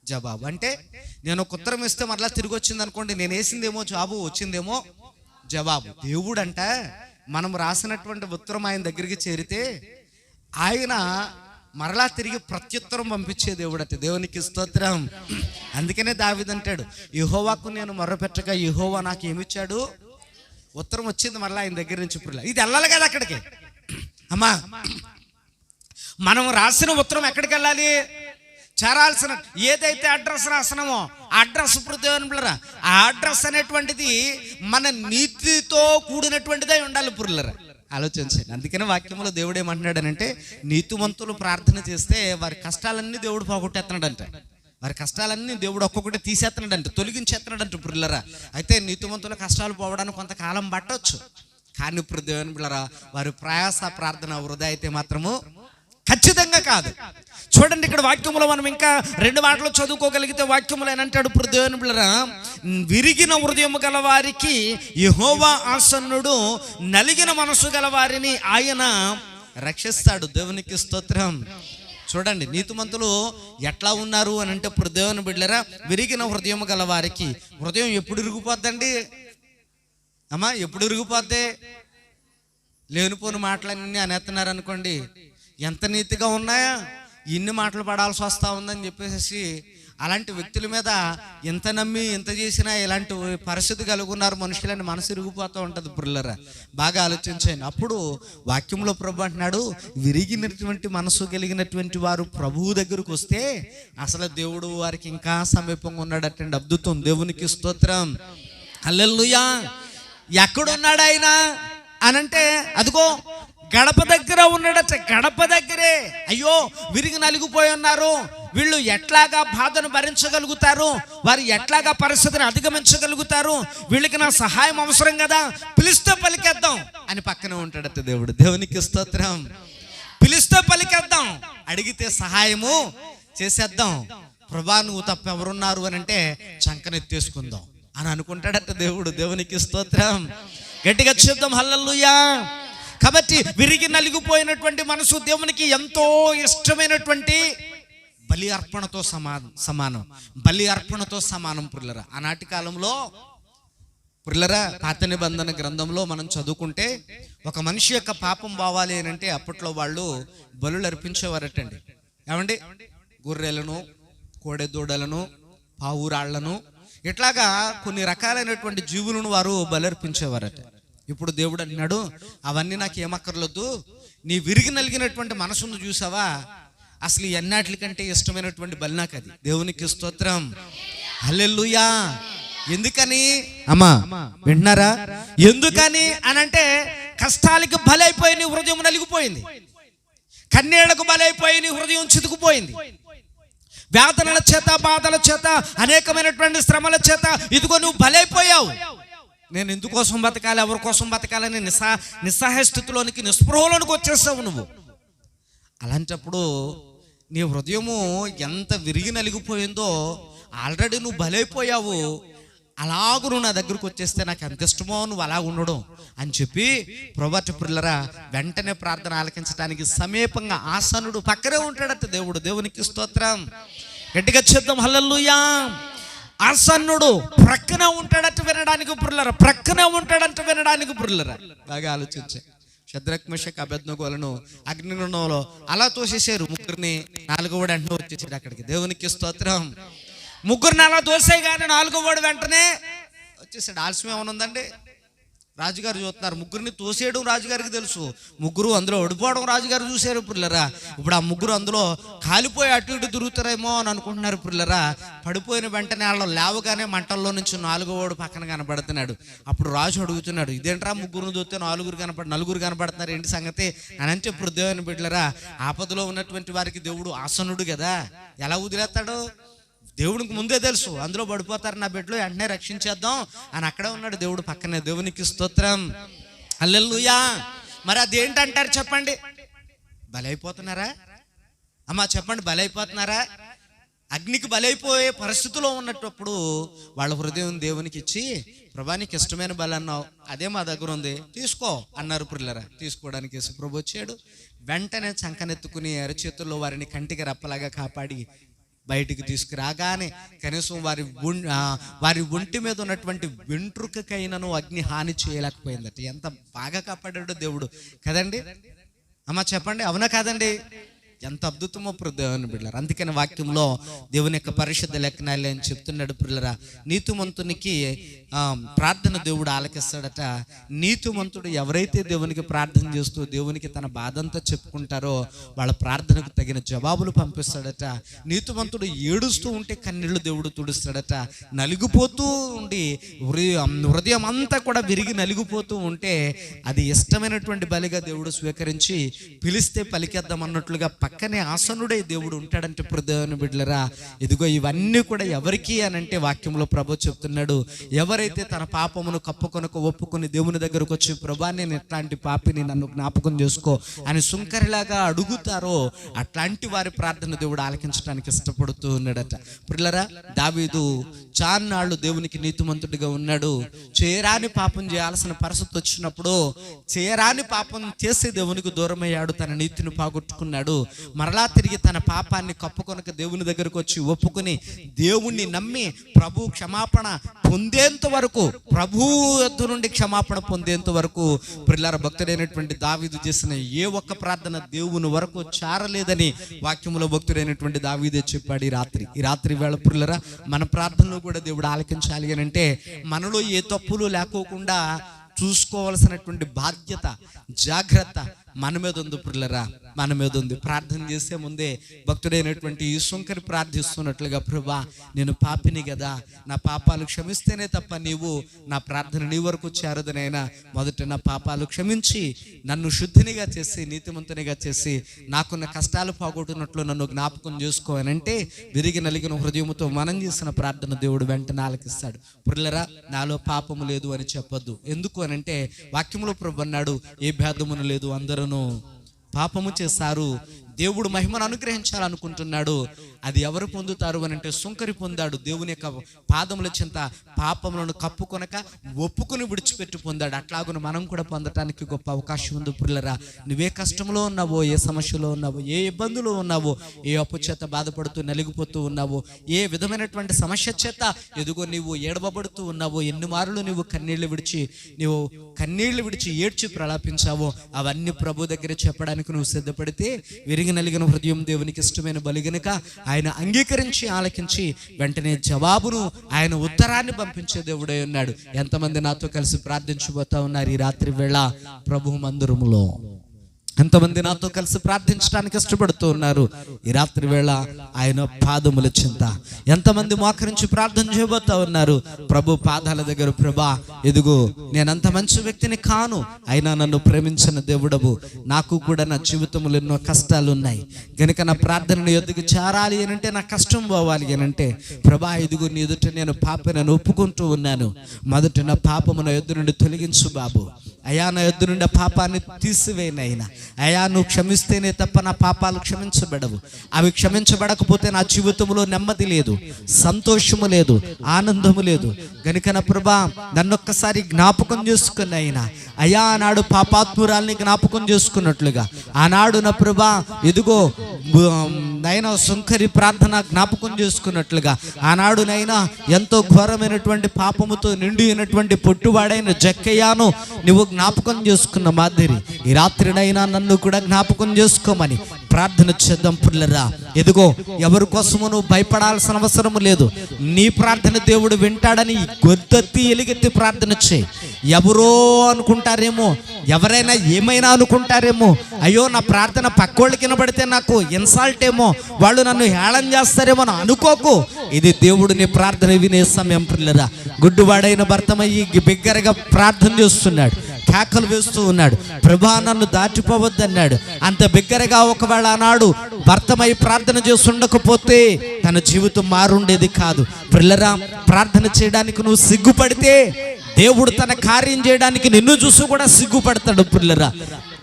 జవాబు అంటే నేను ఒక ఉత్తరం ఇస్తే మరలా తిరిగి వచ్చింది అనుకోండి, నేను వేసిందేమో జాబు, వచ్చిందేమో జవాబు. దేవుడు అంట మనం రాసినటువంటి ఉత్తరం ఆయన దగ్గరికి చేరితే ఆయన మరలా తిరిగి ప్రత్యుత్తరం పంపించే దేవుడు అంటే. దేవునికి స్తోత్రం. అందుకనే దావీదు అంటాడు, యెహోవాకు నేను మొర్రపెట్టగా యెహోవా నాకు ఏమిచ్చాడు? ఉత్తరం వచ్చింది మరలా ఆయన దగ్గర నుంచి. ఇది వెళ్ళాలి కదా అక్కడికి. అమ్మా మనం రాసిన ఉత్తరం ఎక్కడికి వెళ్ళాలి? చేరాల్సిన ఏదైతే అడ్రస్ రాసినామో ఆ అడ్రస్ పురులరా, ఆ అడ్రస్ అనేటువంటిది మన నీతితో కూడినటువంటిదే ఉండాలి పురులరా. ఆలోచించండి. అందుకనే వాక్యంలో దేవుడు ఏమంటున్నాడనంటే, నీతిమంతులు ప్రార్థన చేస్తే వారి కష్టాలన్నీ దేవుడు పోగొట్టేస్తున్నాడంట. వారి కష్టాలన్నీ దేవుడు ఒక్కొక్కటి తీసేస్తున్నాడంట, తొలగించేస్తున్నాడంట పురులరా. అయితే నీతిమంతుల కష్టాలు పోవడానికి కొంతకాలం పట్టవచ్చు, కానీ ఇప్పుడు దేవుని బిడ్డలారా వారి ప్రయాస ప్రార్థన వృధా అయితే మాత్రము ఖచ్చితంగా కాదు. చూడండి, ఇక్కడ వాక్యములో మనం ఇంకా 2 మాటలు చదువుకోగలిగితే వాక్యములు ఏనంటాడు ఇప్పుడు దేవుని బిడ్డలారా, విరిగిన హృదయము గల వారికి యెహోవా ఆసన్నుడు, నలిగిన మనసు గల వారిని ఆయన రక్షిస్తాడు. దేవునికి స్తోత్రం. చూడండి, నీతిమంతులు ఎట్లా ఉన్నారు అని అంటే ఇప్పుడు దేవుని బిడ్డలారా, విరిగిన హృదయం గల వారికి. హృదయం ఎప్పుడు ఇరిగిపోద్దండి అమ్మా? ఎప్పుడు ఇరిగిపోద్ది? లేనిపోని మాటలన్నీ అనేస్తున్నారు అనుకోండి, ఎంత నీతిగా ఉన్నాయా, ఇన్ని మాటలు పడాల్సి వస్తూ ఉందని చెప్పేసి అలాంటి వ్యక్తుల మీద ఎంత నమ్మి ఎంత చేసినా ఇలాంటి పరిస్థితి కలుగున్నారు మనుషులని మనసు ఇరిగిపోతూ ఉంటుంది పురులరా. బాగా ఆలోచించండి. అప్పుడు వాక్యంలో ప్రభు అంటున్నాడు, విరిగినటువంటి మనసు కలిగినటువంటి వారు ప్రభువు దగ్గరకు వస్తే అసలు దేవుడు వారికి ఇంకా సమీపంగా ఉన్నాడటండి. అద్భుతం. దేవునికి స్తోత్రం, హల్లెలూయా. ఎక్కడున్నాడు ఆయన అనంటే, అదిగో గడప దగ్గర ఉన్నాడట. గడప దగ్గరే. అయ్యో విరిగి నలిగిపోయి ఉన్నారు, వీళ్ళు ఎట్లాగా బాధను భరించగలుగుతారు, వారు ఎట్లాగా పరిస్థితిని అధిగమించగలుగుతారు, వీళ్ళకి నా సహాయం అవసరం కదా, పిలిస్తే పలికేద్దాం అని పక్కనే ఉంటాడట దేవుడు. దేవునికి స్తోత్రం. పిలిస్తే పలికేద్దాం, అడిగితే సహాయము చేసేద్దాం. ప్రభా నువ్వు తప్ప ఎవరున్నారు అని అంటే చంకనెత్తేసుకుందాం అని అనుకుంటాడట దేవుడు. దేవునికి స్తోత్రం. గట్టిగా చెప్దాం హల్లెలూయా. కాబట్టి విరిగి నలిగిపోయినటువంటి మనసు దేవునికి ఎంతో ఇష్టమైనటువంటి బలి అర్పణతో సమానం. బలి అర్పణతో సమానం పురులరా. ఆనాటి కాలంలో ప్రియులరా, పాత నిబంధన గ్రంథంలో మనం చదువుకుంటే ఒక మనిషి యొక్క పాపం పోవాలి అని అంటే అప్పట్లో వాళ్ళు బలులు అర్పించేవారటండి. ఏమండి, గొర్రెలను, కోడెదూడలను, పావురాళ్లను, ఇట్లాగా కొన్ని రకాలైనటువంటి జీవులను వారు బలర్పించేవారట. ఇప్పుడు దేవుడు అన్నాడు, అవన్నీ నాకు ఏమక్కర్లేదు, నీ విరిగి నలిగినటువంటి మనసును చూసావా, అసలు ఎన్నాటికంటే ఇష్టమైనటువంటి బలి నాకు అది. దేవునికి స్తోత్రం, హల్లెలూయా. ఎందుకని అమ్మా వింటున్నారా? ఎందుకని అనంటే కష్టాలకు బలైపోయి నీ హృదయం నలిగిపోయింది, కన్నీళ్లకు బలైపోయి నీ హృదయం చితుకుపోయింది, వేదనల చేత, బాధల చేత, అనేకమైనటువంటి శ్రమల చేత ఇదిగో నువ్వు బలైపోయావు. నేను ఎందుకోసం బతకాలి, ఎవరి కోసం బతకాలని నిస్సహాయ స్థితిలోనికి, నిస్పృహలోనికి వచ్చేస్తావు నువ్వు. అలాంటప్పుడు నీ హృదయము ఎంత విరిగి నలిగిపోయిందో, ఆల్రెడీ నువ్వు బలైపోయావు, అలాగూ నువ్వు నా దగ్గరకు వచ్చేస్తే నాకు ఎంత ఇష్టమో నువ్వు అలా ఉండడం అని చెప్పి ప్రభువా ప్రియులారా, వెంటనే ప్రార్థన ఆలకించడానికి సమీపంగా ఆసనుడు పక్కనే ఉంటాడట దేవుడు. దేవునికి స్తోత్రం, గట్టిగా చెప్దాం హల్లెలూయా. ఆసన్నుడు ప్రక్కనే ఉంటాడట వినడానికి ప్రియులారా, ప్రక్కనే ఉంటాడంట వినడానికి ప్రియులారా. బాగా ఆలోచించే షద్రక్ మెషక్ అబేద్నెగోలను అగ్నిగుండంలో అలా తోసేసారు ముగ్గురిని. నాలుగోవాడు వెంటనే వచ్చేసాడు అక్కడికి. దేవునికి స్తోత్రం. ముగ్గురిని అలా తోసాయి కానీ నాలుగోవాడు వెంటనే వచ్చేసాడు. ఆలస్యం ఏమైనా ఉందండి? రాజుగారు చూస్తున్నారు, ముగ్గురిని తోసేయడం రాజుగారికి తెలుసు, ముగ్గురు అందులో ఓడిపోవడం రాజుగారు చూశారు పుల్లరా. ఇప్పుడు ఆ ముగ్గురు అందులో కాలిపోయి అటు ఇటు తిరుగుతారేమో అని అనుకుంటున్నారు పుల్లరా. పడిపోయిన వెంటనే వాళ్ళు లేవగానే మంటల్లో నుంచి నాలుగోవాడు పక్కన కనబడుతున్నాడు. అప్పుడు రాజు అడుగుతున్నాడు, ఇదేంట్రా ముగ్గురు చూస్తే నలుగురు కనబడుతున్నారు, ఏంటి సంగతి అని అంటే, ఇప్పుడు దేవుని బిడ్డలరా, ఆపదలో ఉన్నటువంటి వారికి దేవుడు ఆసనుడు కదా, ఎలా వదిలేస్తాడు? దేవుడికి ముందే తెలుసు అందులో పడిపోతారు నా బిడ్డలు, వెంటనే రక్షించేద్దాం అని అక్కడే ఉన్నాడు దేవుడు పక్కనే. దేవునికి స్తోత్రం, హల్లెలూయా. మరి అదేంటంటారు చెప్పండి? బలైపోతున్నారా అమ్మా? చెప్పండి, బలైపోతున్నారా? అగ్నికి బలైపోయే పరిస్థితిలో ఉన్నప్పుడు వాళ్ళ హృదయం దేవునికి ఇచ్చి, ప్రభా నీకు ఇష్టమైన బలి అన్నావు, అదే మా దగ్గర ఉంది, తీసుకో అన్నారు ప్రియులారా. తీసుకోవడానికి యేసు ప్రభు వచ్చాడు. వెంటనే చంకనెత్తుకుని అరచేతుల్లో వారిని కంటికి రెప్పలాగా కాపాడి బయటికి తీసుకురాగానే కనీసం వారి ఒంటి మీద ఉన్నటువంటి వెంట్రుకకైనను అగ్ని హాని చేయలేకపోయిందట. ఎంత బాగా కాపాడాడో దేవుడు కదండి అమ్మ, చెప్పండి అవునా కాదండి? ఎంత అద్భుతమో దేవుని బిడ్డలారా. అందుకని వాక్యంలో దేవుని యొక్క పరిశుద్ధ లేఖనాలు అని చెప్తున్నాడు ప్రియులారా, నీతిమంతునికి ప్రార్థన దేవుడు ఆలకిస్తాడట. నీతిమంతుడు ఎవరైతే దేవునికి ప్రార్థన చేస్తూ దేవునికి తన బాధంతా చెప్పుకుంటారో వాళ్ళ ప్రార్థనకు తగిన జవాబులు పంపిస్తాడట. నీతిమంతుడు ఏడుస్తూ ఉంటే కన్నీళ్లు దేవుడు తుడుస్తాడట. నలిగిపోతూ ఉండి హృదయం అంతా కూడా విరిగి నలిగిపోతూ ఉంటే అది ఇష్టమైనటువంటి బలిగా దేవుడు స్వీకరించి పిలిస్తే పలికేద్దాం అన్నట్లుగా పక్కనే ఆసనుడే దేవుడు ఉంటాడంటే ఇప్పుడు దేవుని బిడ్డలరా. ఇదిగో ఇవన్నీ కూడా ఎవరికి అని అంటే వాక్యంలో ప్రభు చెప్తున్నాడు, ఎవరైతే తన పాపమును కప్పుకొనక ఒప్పుకొని దేవుని దగ్గరకు వచ్చి, ప్రభా నేను ఎట్లాంటి పాపిని, నన్ను జ్ఞాపకం చేసుకో అని సుంకరిలాగా అడుగుతారో అట్లాంటి వారి ప్రార్థన దేవుడు ఆలకించడానికి ఇష్టపడుతూ ఉన్నాడట. ప్రియులారా, దావీదు చాన్నాళ్ళు దేవునికి నీతిమంతుడిగా ఉన్నాడు. చేయరాని పాపం చేయాల్సిన పరిస్థితి వచ్చినప్పుడు చేయరాని పాపం చేసి దేవునికి దూరమయ్యాడు, తన నీతిని పోగొట్టుకున్నాడు. మరలా తిరిగి తన పాపాన్ని కప్పుకొనక దేవుని దగ్గరకు వచ్చి ఒప్పుకొని దేవుణ్ణి నమ్మి ప్రభు క్షమాపణ పొందేంత వరకు, ప్రభు యొద్ద నుండి క్షమాపణ పొందేంత వరకు ప్రియులారా భక్తుడైనటువంటి దావీదు చేసిన ఏ ఒక్క ప్రార్థన దేవుని వరకు చారలేదని వాక్యములో భక్తుడైనటువంటి దావీదే చెప్పాడు. ఈ రాత్రి వేళ ప్రియులారా మన ప్రార్థనలు కూడా దేవుడు ఆలకించాలి అని అంటే మనలో ఏ తప్పులు లేకోకుండా చూసుకోవాల్సినటువంటి బాధ్యత, జాగ్రత్త మన మీద ఉంది ప్రియులారా, మన మీద ఉంది. ప్రార్థన చేసే ముందే భక్తుడైనటువంటి ఈ సుంకరి ప్రార్థిస్తున్నట్లుగా, ప్రభా నేను పాపిని కదా, నా పాపాలు క్షమిస్తేనే తప్ప నీవు నా ప్రార్థన నీ వరకు చేరదనైనా మొదట నా పాపాలు క్షమించి నన్ను శుద్ధినిగా చేసి నీతిమంతునిగా చేసి నాకున్న కష్టాలు పోగొట్టున్నట్లు నన్ను జ్ఞాపకం చేసుకోవాలంటే విరిగి నలిగిన హృదయంతో మనం చేసిన ప్రార్థన దేవుడు వెంటనే ఆలకిస్తాడు. ప్రియులారా, నాలో పాపము లేదు అని చెప్పొద్దు. ఎందుకు అని అంటే వాక్యంలో ప్రభు అన్నాడు, ఏ భేదమును లేదు, అందరూ పాపము చేశారు, దేవుడు మహిమను అనుగ్రహించాలనుకుంటున్నాడు. అది ఎవరు పొందుతారు అని అంటే, సుంకరి పొందాడు. దేవుని యొక్క పాదముల చెంత పాపములను కప్పుకొనక ఒప్పుకొని విడిచిపెట్టి పొందాడు. అట్లాగున మనం కూడా పొందటానికి గొప్ప అవకాశం ఉంది ప్రియులారా. నువ్వే కష్టంలో ఉన్నావో, ఏ సమస్యలో ఉన్నావో, ఏ ఇబ్బందులు ఉన్నావో, ఏ అప్పు చేత బాధపడుతూ నలిగిపోతూ ఉన్నావో, ఏ విధమైనటువంటి సమస్య చేత ఎదుగో నీవు ఏడవబడుతూ ఉన్నావో, ఎన్ని మారులు నువ్వు కన్నీళ్లు విడిచి ఏడ్చి ప్రలాపించావో, అవన్నీ ప్రభు దగ్గర చెప్పడానికి నువ్వు సిద్ధపడితే, విరిగి నలిగిన హృదయం దేవునికి ఇష్టమైన బలి గనుక ఆయన అంగీకరించి ఆలకించి వెంటనే జవాబును, ఆయన ఉత్తరాన్ని పంపించే దేవుడై ఉన్నాడు. ఎంతమంది నాతో కలిసి ప్రార్థించబోతా ఉన్నారు ఈ రాత్రి వేళ ప్రభు మందిరములో? ఎంతమంది నాతో కలిసి ప్రార్థించడానికి ఇష్టపడుతూ ఉన్నారు ఈ రాత్రి వేళ ఆయన పాదముల చింత? ఎంతమంది మోకరించి ప్రార్థన చేయబోతా ఉన్నారు ప్రభు పాదాల దగ్గర? ప్రభా, ఎదుగో నేనంత మంచి వ్యక్తిని కాను, అయినా నన్ను ప్రేమించిన దేవుడవు. నాకు కూడా నా జీవితంలో ఎన్నో కష్టాలు ఉన్నాయి కనుక నా ప్రార్థనను ఎదుగు చేరాలి అని అంటే, నా కష్టం పోవాలి అని అంటే, ప్రభా ఎదుగు నీ ఎదుట నేను పాపనని ఒప్పుకుంటూ ఉన్నాను. మొదట నా పాపము నా ఎద్దు నుండి తొలగించు బాబు. అయా, నా ఎద్దు నుండి పాపాన్ని తీసివేయనైనా. అయా, నువ్వు క్షమిస్తేనే తప్ప నా పాపాలు క్షమించబడవు. అవి క్షమించబడకపోతే నా జీవితంలో నెమ్మది లేదు, సంతోషము లేదు, ఆనందము లేదు. గనుక నా ప్రభా, నన్నొక్కసారి జ్ఞాపకం చేసుకుని అయినా, అయా ఆనాడు పాపాత్మురాల్ని జ్ఞాపకం చేసుకున్నట్లుగా, ఆనాడు నా ప్రభా ఎదుగో నైనా సుంకరి ప్రార్థన జ్ఞాపకం చేసుకున్నట్లుగా, ఆనాడు నైనా ఎంతో ఘోరమైనటువంటి పాపముతో నిండినటువంటి పొట్టువాడైన జక్కయ్యను నువ్వు జ్ఞాపకం చేసుకున్న మాదిరి ఈ రాత్రినైనా నన్ను కూడా జ్ఞాపకం చేసుకోమని ప్రార్థన చేద్దాం పిల్లరా. ఎదుగో ఎవరి కోసము నువ్వు భయపడాల్సిన అవసరం లేదు. నీ ప్రార్థన దేవుడు వింటాడని గొంతెత్తి ఎలుగెత్తి ప్రార్థన చేయి. ఎవరో అనుకుంటారేమో, ఎవరైనా ఏమైనా అనుకుంటారేమో, అయ్యో నా ప్రార్థన పక్కోళ్ళకి వినబడితే నాకు ఇన్సల్ట్ ఏమో, వాళ్ళు నన్ను హేళన చేస్తారేమో అని అనుకోకు. ఇది దేవుడు నీ ప్రార్థన వినే సమయం పిల్లరా. గుడ్డువాడైన భర్తమయ్యి బిగ్గరగా ప్రార్థన చేస్తున్నాడు, కేకలు వేస్తూ ఉన్నాడు. ప్రభా, నన్ను దాటిపోవద్దన్నాడు. అంత బిగ్గరగా ఒకవేళ ఆనాడు భర్తమై ప్రార్థన చేసి ఉండకపోతే తన జీవితం మారుండేది కాదు. పిల్లరా, ప్రార్థన చేయడానికి నువ్వు సిగ్గుపడితే దేవుడు తన కార్యం చేయడానికి నిన్ను చూసి కూడా సిగ్గుపడతాడు. పిల్లరా,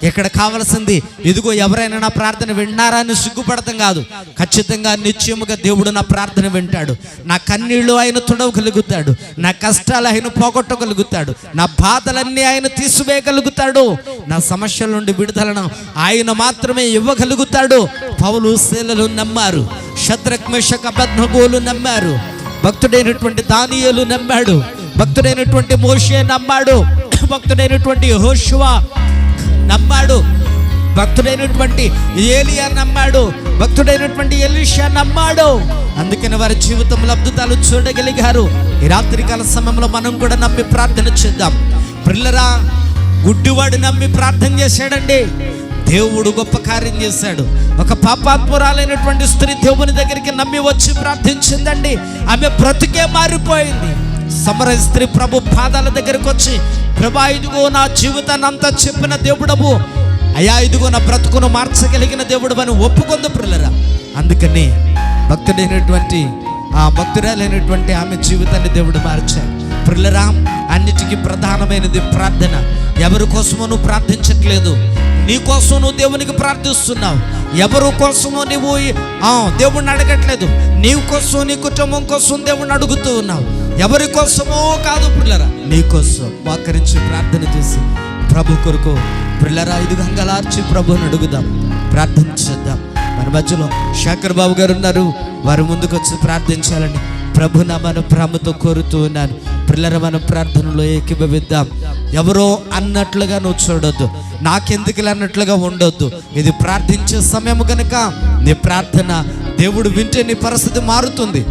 ఇక్కడ కావాల్సింది ఇదిగో ఎవరైనా నా ప్రార్థన విన్నారా అని సిగ్గుపడతాం కాదు. ఖచ్చితంగా నిశ్చయముగా దేవుడు నా ప్రార్థన వింటాడు. నా కన్నీళ్లు ఆయన తుడవగలుగుతాడు, నా కష్టాలు ఆయన పోగొట్టగలుగుతాడు, నా బాధలన్నీ ఆయన తీసివేయగలుగుతాడు, నా సమస్యల నుండి విడుదలను ఆయన మాత్రమే ఇవ్వగలుగుతాడు. పౌలు శీలలు నమ్మారు, షద్రక్ మేషక్ అబేద్నెగోలు నమ్మారు, భక్తుడైనటువంటి దానియేలు నమ్మాడు, భక్తుడైనటువంటి మోషే నమ్మాడు, భక్తుడైనటువంటి యెహోషువ నమ్మాడు, భక్తుడైనటువంటి ఏలియా నమ్మాడు, భక్తుడైనటువంటి ఎలీషా నమ్మాడు. అందుకని వారి జీవితంలో అద్భుతాలు చూడగలిగారు. ఈ రాత్రికాల సమయంలో మనం కూడా నమ్మి ప్రార్థన చేద్దాం. పిల్లరా, గుడ్డివాడు నమ్మి ప్రార్థన చేశాడండి, దేవుడు గొప్ప కార్యం చేశాడు. ఒక పాపాత్మురాలైనటువంటి స్త్రీ దేవుని దగ్గరికి నమ్మి వచ్చి ప్రార్థించిందండి, ఆమె బ్రతుకే మారిపోయింది. సమర స్త్రీ ప్రభు పాదాల దగ్గరకు వచ్చి, ప్రభా ఇదిగో నా జీవితాన్ని అంతా చెప్పిన దేవుడవు, అయ్యా ఇదిగో నా బ్రతుకును మార్చగలిగిన దేవుడు అని ఒప్పుకుంది పిల్లరా. అందుకని భక్తురాలైనటువంటి ఆమె జీవితాన్ని దేవుడు మార్చాడు. పిల్లరా, అన్నిటికీ ప్రధానమైనది ప్రార్థన. ఎవరి కోసమో నువ్వు ప్రార్థించట్లేదు, నీ కోసం నువ్వు దేవునికి ప్రార్థిస్తున్నావు. ఎవరి కోసమో నువ్వు దేవుణ్ణి అడగట్లేదు, నీ కోసం నీ కుటుంబం కోసం దేవుణ్ణి అడుగుతూ ఉన్నావు. ఎవరి కోసమో కాదు పిల్లరా, నీ కోసం మోకరించి ప్రార్థన చేసి ప్రభు కొరకు పిల్లరా ఇదిగో అంగలార్చి ప్రభుని అడుగుదాం, ప్రార్థన చేద్దాం. మన మధ్యలో శేఖర్ బాబు గారు ఉన్నారు, వారు ముందుకు వచ్చి ప్రార్థించాలని ప్రభు నామమున ప్రేమతో కోరుతూ ఉన్నాను. పిల్లల మన ప్రార్థనలో ఏకీభవిద్దాం. ఎవరో అన్నట్లుగా నువ్వు చూడొద్దు, నాకెందుకులే అన్నట్లుగా ఉండొద్దు. ఇది ప్రార్థించే సమయం కనుక నీ ప్రార్థన దేవుడు వింటే నీ పరిస్థితి మారుతుంది.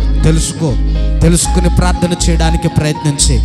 తెలుసుకుని ప్రార్థన చేయడానికి ప్రయత్నించి